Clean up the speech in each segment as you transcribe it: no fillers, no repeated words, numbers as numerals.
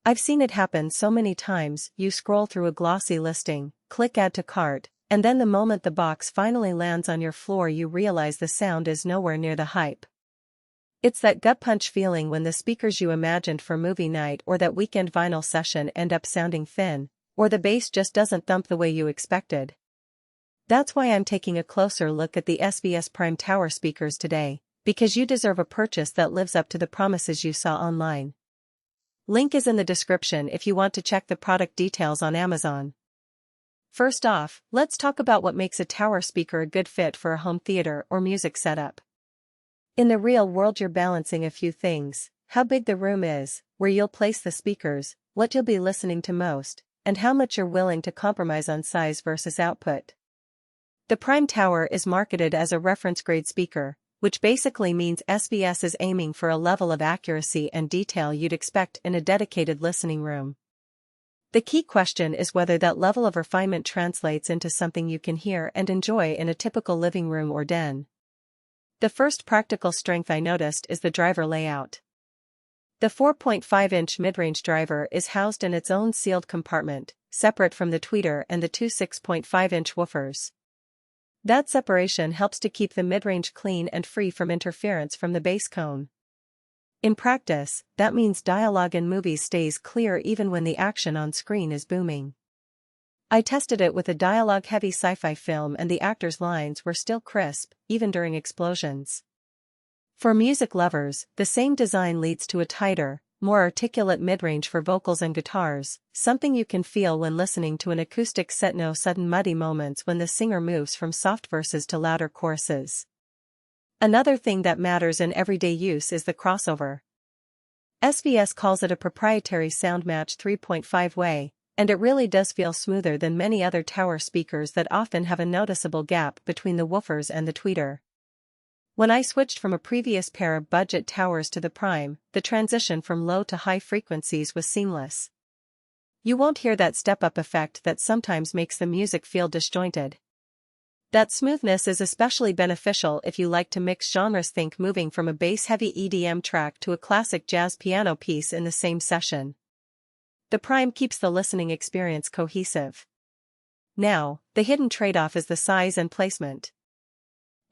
I've seen it happen so many times. You scroll through a glossy listing, click add to cart, and then the moment the box finally lands on your floor you realize the sound is nowhere near the hype. It's that gut punch feeling when the speakers you imagined for movie night or that weekend vinyl session end up sounding thin, or the bass just doesn't thump the way you expected. That's why I'm taking a closer look at the SVS Prime Tower speakers today, because you deserve a purchase that lives up to the promises you saw online. Link is in the description if you want to check the product details on Amazon. First off, let's talk about what makes a tower speaker a good fit for a home theater or music setup. In the real world you're balancing a few things: how big the room is, where you'll place the speakers, what you'll be listening to most, and how much you're willing to compromise on size versus output. The Prime Tower is marketed as a reference-grade speaker, which basically means SVS is aiming for a level of accuracy and detail you'd expect in a dedicated listening room. The key question is whether that level of refinement translates into something you can hear and enjoy in a typical living room or den. The first practical strength I noticed is the driver layout. The 4.5-inch midrange driver is housed in its own sealed compartment, separate from the tweeter and the two 6.5-inch woofers. That separation helps to keep the midrange clean and free from interference from the bass cone. In practice, that means dialogue in movies stays clear even when the action on screen is booming. I tested it with a dialogue-heavy sci-fi film and the actors' lines were still crisp, even during explosions. For music lovers, the same design leads to a tighter, more articulate midrange for vocals and guitars, something you can feel when listening to an acoustic set. No sudden muddy moments when the singer moves from soft verses to louder choruses. Another thing that matters in everyday use is the crossover. SVS calls it a proprietary SoundMatch 3.5-way, and it really does feel smoother than many other tower speakers that often have a noticeable gap between the woofers and the tweeter. When I switched from a previous pair of budget towers to the Prime, the transition from low to high frequencies was seamless. You won't hear that step-up effect that sometimes makes the music feel disjointed. That smoothness is especially beneficial if you like to mix genres. Think moving from a bass-heavy EDM track to a classic jazz piano piece in the same session. The Prime keeps the listening experience cohesive. Now, the hidden trade-off is the size and placement.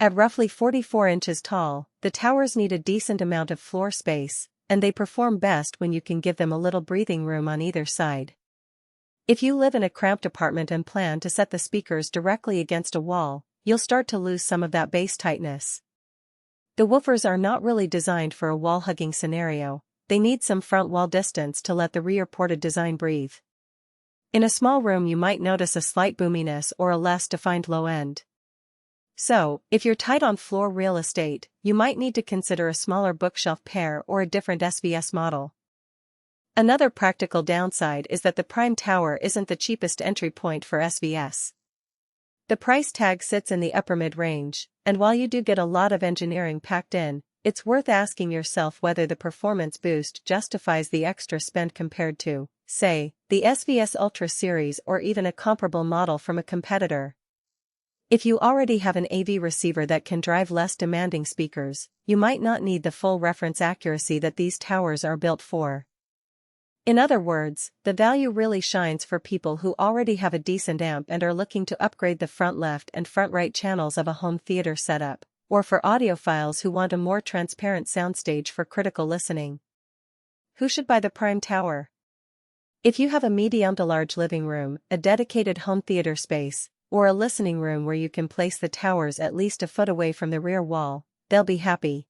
At roughly 44 inches tall, the towers need a decent amount of floor space, and they perform best when you can give them a little breathing room on either side. If you live in a cramped apartment and plan to set the speakers directly against a wall, you'll start to lose some of that bass tightness. The woofers are not really designed for a wall-hugging scenario. They need some front wall distance to let the rear-ported design breathe. In a small room you might notice a slight boominess or a less defined low end. So, if you're tight on floor real estate, you might need to consider a smaller bookshelf pair or a different SVS model. Another practical downside is that the Prime Tower isn't the cheapest entry point for SVS. The price tag sits in the upper mid-range, and while you do get a lot of engineering packed in, it's worth asking yourself whether the performance boost justifies the extra spend compared to, say, the SVS Ultra series or even a comparable model from a competitor. If you already have an AV receiver that can drive less demanding speakers, you might not need the full reference accuracy that these towers are built for. In other words, the value really shines for people who already have a decent amp and are looking to upgrade the front left and front right channels of a home theater setup, or for audiophiles who want a more transparent soundstage for critical listening. Who should buy the Prime Tower? If you have a medium to large living room, a dedicated home theater space, or a listening room where you can place the towers at least a foot away from the rear wall, they'll be happy.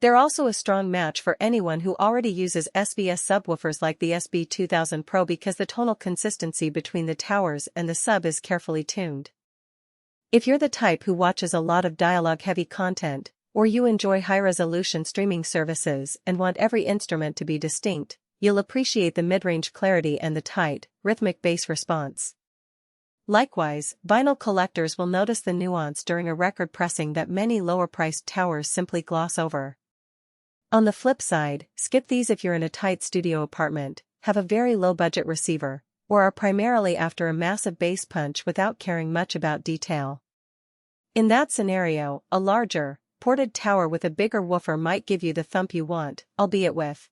They're also a strong match for anyone who already uses SVS subwoofers like the SB2000 Pro because the tonal consistency between the towers and the sub is carefully tuned. If you're the type who watches a lot of dialogue-heavy content, or you enjoy high-resolution streaming services and want every instrument to be distinct, you'll appreciate the mid-range clarity and the tight, rhythmic bass response. Likewise, vinyl collectors will notice the nuance during a record pressing that many lower-priced towers simply gloss over. On the flip side, skip these if you're in a tight studio apartment, have a very low-budget receiver, or are primarily after a massive bass punch without caring much about detail. In that scenario, a larger, ported tower with a bigger woofer might give you the thump you want, albeit with